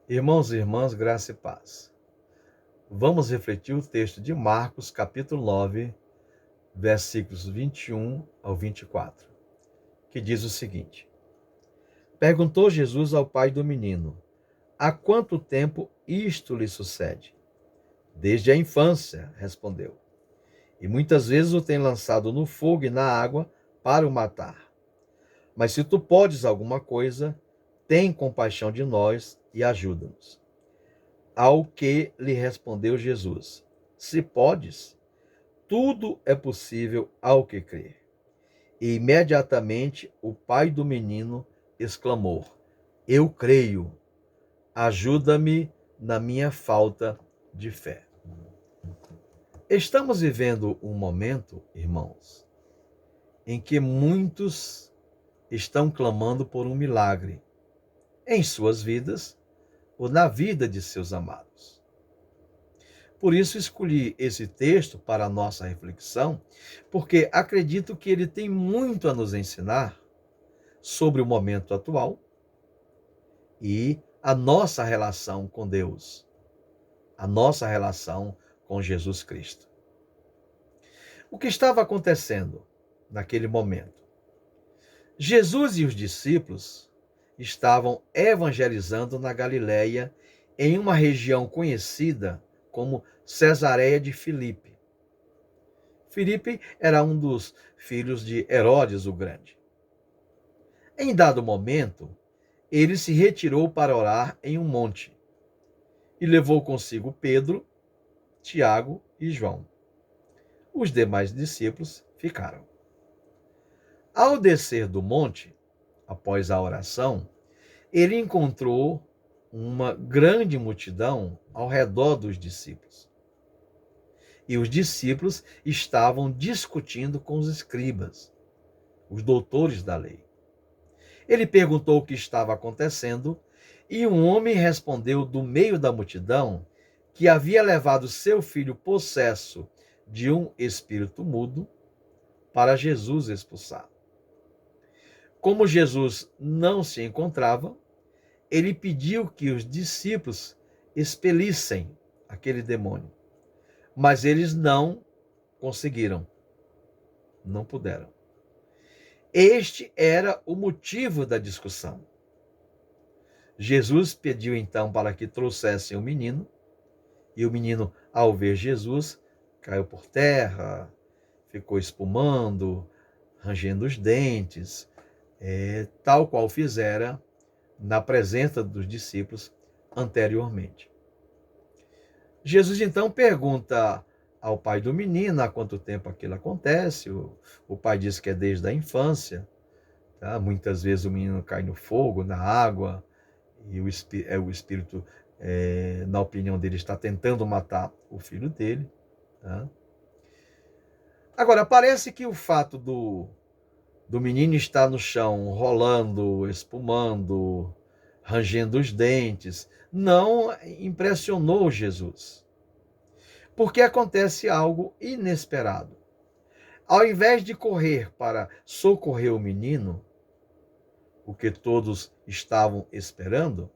Irmãos e irmãs, graça e paz. Vamos refletir o texto de Marcos, capítulo 9, versículos 21 ao 24, que diz o seguinte: Perguntou Jesus ao pai do menino: Há quanto tempo isto lhe sucede? Desde a infância, respondeu. E muitas vezes o tem lançado no fogo e na água para o matar. Mas se tu podes alguma coisa, tem compaixão de nós e ajuda-nos. Ao que lhe respondeu Jesus: Se podes, tudo é possível ao que crer. E imediatamente o pai do menino exclamou: Eu creio, ajuda-me na minha falta de fé. Estamos vivendo um momento, irmãos, em que muitos estão clamando por um milagre em suas vidas ou na vida de seus amados. Por isso escolhi esse texto para a nossa reflexão, porque acredito que ele tem muito a nos ensinar sobre o momento atual e a nossa relação com Deus, a nossa relação com Jesus Cristo. O que estava acontecendo naquele momento? Jesus e os discípulos estavam evangelizando na Galileia, em uma região conhecida como Cesareia de Filipe. Filipe era um dos filhos de Herodes o Grande. Em dado momento, ele se retirou para orar em um monte e levou consigo Pedro, Tiago e João. Os demais discípulos ficaram. Ao descer do monte, após a oração, ele encontrou uma grande multidão ao redor dos discípulos. E os discípulos estavam discutindo com os escribas, os doutores da lei. Ele perguntou o que estava acontecendo, e um homem respondeu do meio da multidão que havia levado seu filho possesso de um espírito mudo para Jesus expulsar. Como Jesus não se encontrava, ele pediu que os discípulos expelissem aquele demônio, mas eles não conseguiram, não puderam. Este era o motivo da discussão. Jesus pediu então para que trouxessem o menino, e o menino, ao ver Jesus, caiu por terra, ficou espumando, rangendo os dentes, tal qual fizera na presença dos discípulos anteriormente. Jesus então pergunta ao pai do menino há quanto tempo aquilo acontece. O pai diz que é desde a infância. Tá? Muitas vezes o menino cai no fogo, na água, e o espírito, na opinião dele, está tentando matar o filho dele. Tá? Agora, parece que o fato do menino estar no chão, rolando, espumando, rangendo os dentes, não impressionou Jesus. Porque acontece algo inesperado. Ao invés de correr para socorrer o menino, o que todos estavam esperando,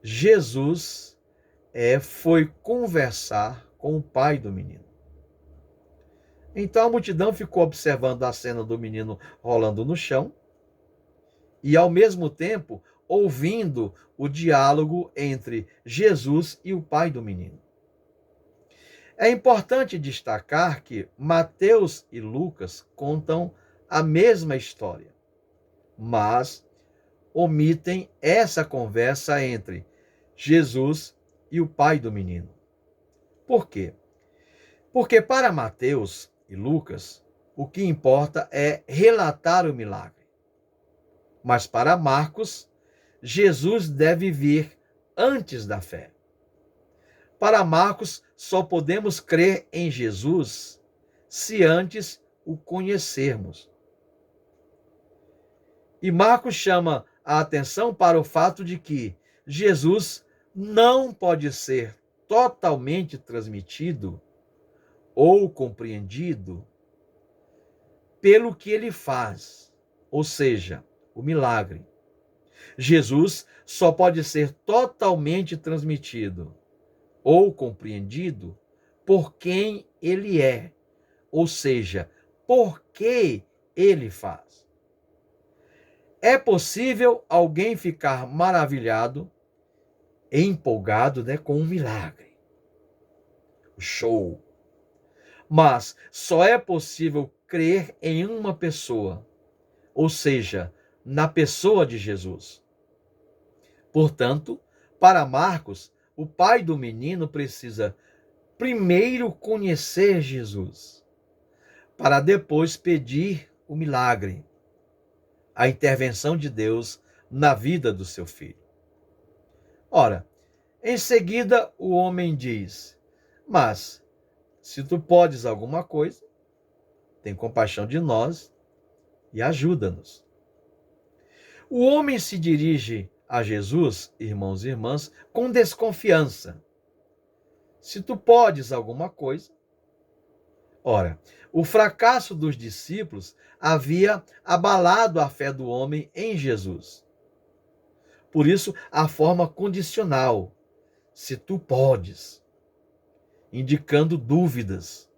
Jesus foi conversar com o pai do menino. Então a multidão ficou observando a cena do menino rolando no chão e, ao mesmo tempo, ouvindo o diálogo entre Jesus e o pai do menino. É importante destacar que Mateus e Lucas contam a mesma história, mas omitem essa conversa entre Jesus e o pai do menino. Por quê? Porque para Mateus e Lucas, o que importa é relatar o milagre. Mas para Marcos, Jesus deve vir antes da fé. Para Marcos, só podemos crer em Jesus se antes o conhecermos. E Marcos chama a atenção para o fato de que Jesus não pode ser totalmente transmitido ou compreendido pelo que ele faz, ou seja, o milagre. Jesus só pode ser totalmente transmitido ou compreendido por quem ele é, ou seja, por que ele faz. É possível alguém ficar maravilhado e empolgado, com um milagre, o show. Mas só é possível crer em uma pessoa, ou seja, na pessoa de Jesus. Portanto, para Marcos, o pai do menino precisa primeiro conhecer Jesus, para depois pedir o milagre, a intervenção de Deus na vida do seu filho. Ora, em seguida o homem diz: mas se tu podes alguma coisa, tem compaixão de nós e ajuda-nos. O homem se dirige a Jesus, irmãos e irmãs, com desconfiança. Se tu podes alguma coisa. Ora, o fracasso dos discípulos havia abalado a fé do homem em Jesus. Por isso, a forma condicional, se tu podes, indicando dúvidas,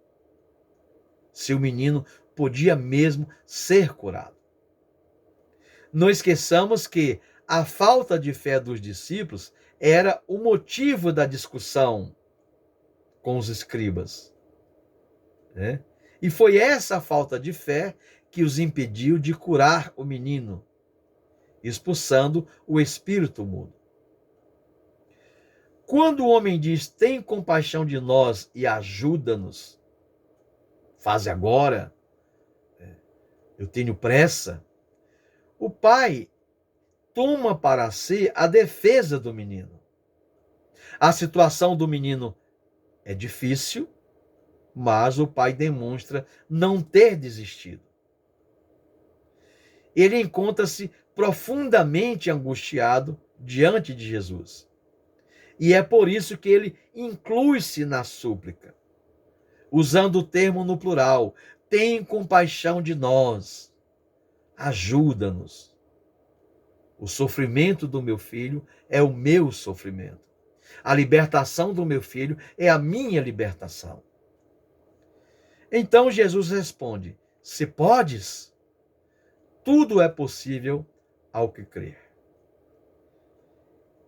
se o menino podia mesmo ser curado. Não esqueçamos que a falta de fé dos discípulos era o motivo da discussão com os escribas. E foi essa falta de fé que os impediu de curar o menino, expulsando o espírito mudo. Quando o homem diz: tem compaixão de nós e ajuda-nos, faze agora, eu tenho pressa, o pai toma para si a defesa do menino. A situação do menino é difícil, mas o pai demonstra não ter desistido. Ele encontra-se profundamente angustiado diante de Jesus. E é por isso que ele inclui-se na súplica, usando o termo no plural: tem compaixão de nós, ajuda-nos. O sofrimento do meu filho é o meu sofrimento. A libertação do meu filho é a minha libertação. Então Jesus responde: se podes, tudo é possível ao que crer.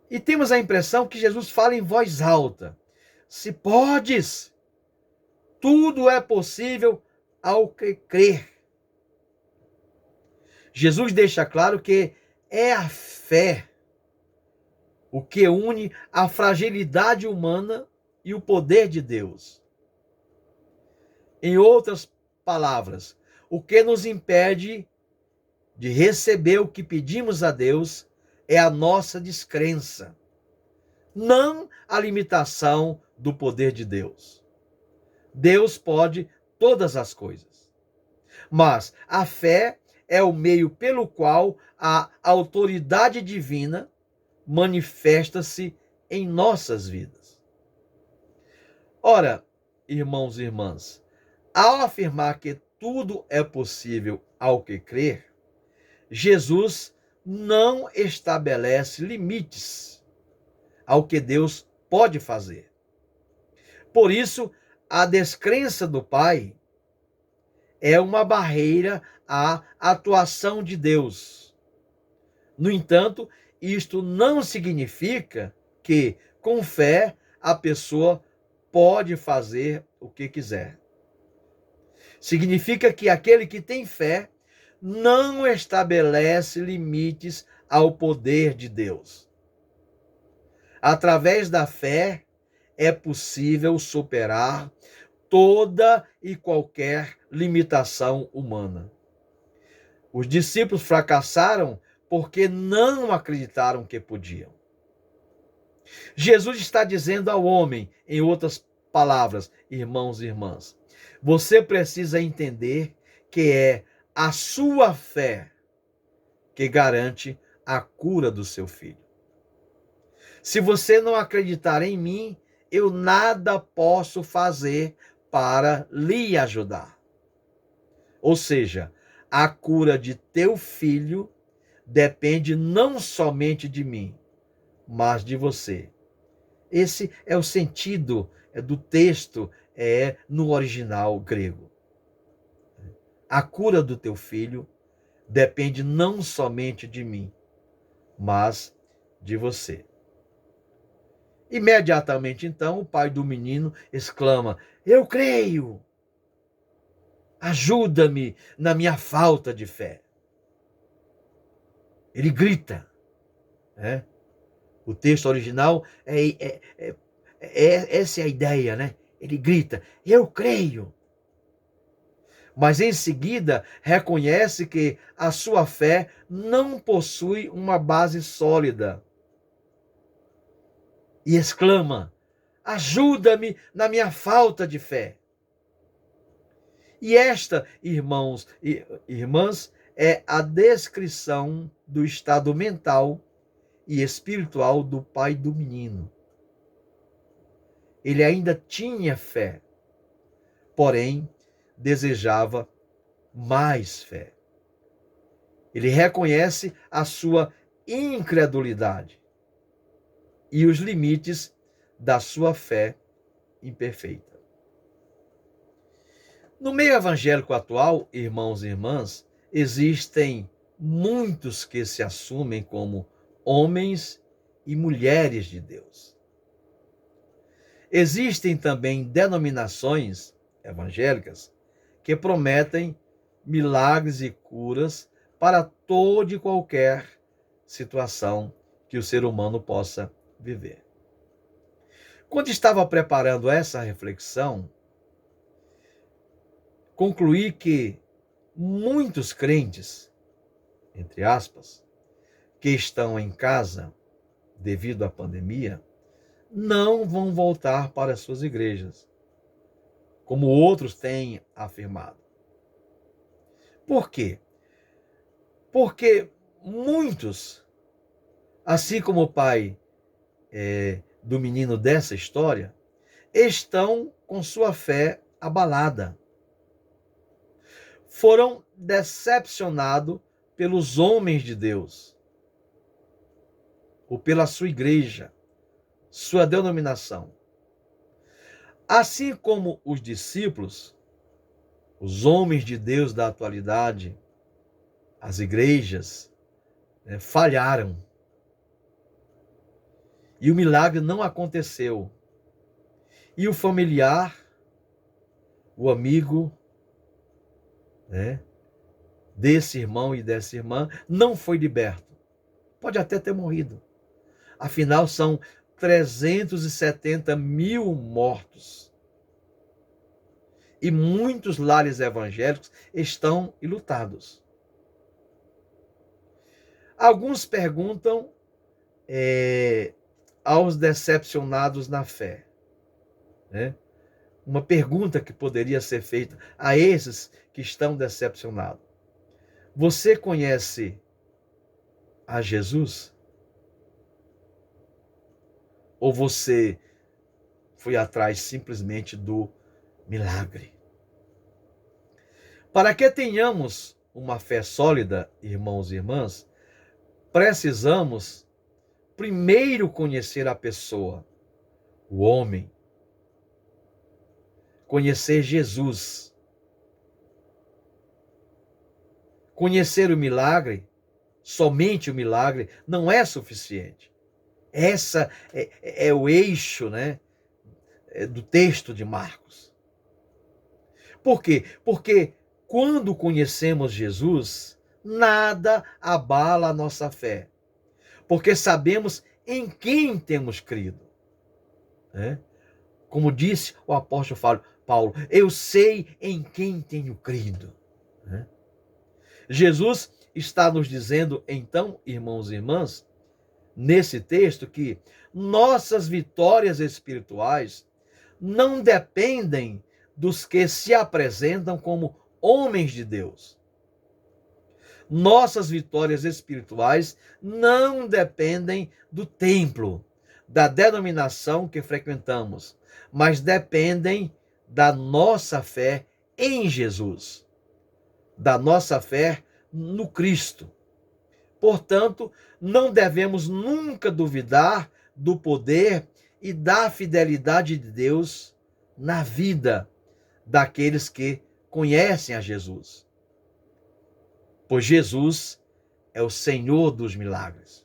E temos a impressão que Jesus fala em voz alta: se podes, tudo é possível ao que crer. Jesus deixa claro que é a fé o que une a fragilidade humana e o poder de Deus. Em outras palavras, o que nos impede de receber o que pedimos a Deus é a nossa descrença, não a limitação do poder de Deus. Deus pode todas as coisas, mas a fé é o meio pelo qual a autoridade divina manifesta-se em nossas vidas. Ora, irmãos e irmãs, ao afirmar que tudo é possível ao que crer, Jesus não estabelece limites ao que Deus pode fazer. Por isso, a descrença do Pai é uma barreira à atuação de Deus. No entanto, isto não significa que, com fé, a pessoa pode fazer o que quiser. Significa que aquele que tem fé não estabelece limites ao poder de Deus. Através da fé, é possível superar toda e qualquer limitação humana. Os discípulos fracassaram porque não acreditaram que podiam. Jesus está dizendo ao homem, em outras palavras, irmãos e irmãs, você precisa entender que é a sua fé que garante a cura do seu filho. Se você não acreditar em mim, eu nada posso fazer para lhe ajudar. Ou seja, a cura de teu filho depende não somente de mim, mas de você. Esse é o sentido do texto no original grego. A cura do teu filho depende não somente de mim, mas de você. Imediatamente, então, o pai do menino exclama: Eu creio! Ajuda-me na minha falta de fé. Ele grita. Né? O texto original essa é a ideia, né? Ele grita: Eu creio! Mas em seguida reconhece que a sua fé não possui uma base sólida. E exclama: Ajuda-me na minha falta de fé. E esta, irmãos e irmãs, é a descrição do estado mental e espiritual do pai do menino. Ele ainda tinha fé, porém desejava mais fé. Ele reconhece a sua incredulidade e os limites da sua fé imperfeita. No meio evangélico atual, irmãos e irmãs, existem muitos que se assumem como homens e mulheres de Deus. Existem também denominações evangélicas que prometem milagres e curas para toda e qualquer situação que o ser humano possa viver. Quando estava preparando essa reflexão, concluí que muitos crentes, entre aspas, que estão em casa devido à pandemia, não vão voltar para as suas igrejas, como outros têm afirmado. Por quê? Porque muitos, assim como o pai do menino dessa história, estão com sua fé abalada. Foram decepcionados pelos homens de Deus, ou pela sua igreja, sua denominação. Assim como os discípulos, os homens de Deus da atualidade, as igrejas, falharam. E o milagre não aconteceu. E o familiar, o amigo, desse irmão e dessa irmã, não foi liberto. Pode até ter morrido. Afinal, são 370 mil mortos. E muitos lares evangélicos estão enlutados. Alguns perguntam aos decepcionados na fé. Uma pergunta que poderia ser feita a esses que estão decepcionados. Você conhece a Jesus? Ou você foi atrás simplesmente do milagre? Para que tenhamos uma fé sólida, irmãos e irmãs, precisamos primeiro conhecer a pessoa, o homem, conhecer Jesus. Conhecer o milagre, somente o milagre, não é suficiente. Essa é o eixo, do texto de Marcos. Por quê? Porque quando conhecemos Jesus, nada abala a nossa fé. Porque sabemos em quem temos crido. Como disse o apóstolo Paulo, eu sei em quem tenho crido. Jesus está nos dizendo, então, irmãos e irmãs, nesse texto, que nossas vitórias espirituais não dependem dos que se apresentam como homens de Deus. Nossas vitórias espirituais não dependem do templo, da denominação que frequentamos, mas dependem da nossa fé em Jesus, da nossa fé no Cristo. Portanto, não devemos nunca duvidar do poder e da fidelidade de Deus na vida daqueles que conhecem a Jesus. Pois Jesus é o Senhor dos milagres.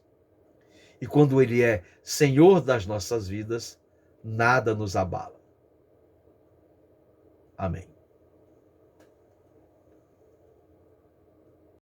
E quando Ele é Senhor das nossas vidas, nada nos abala. Amém.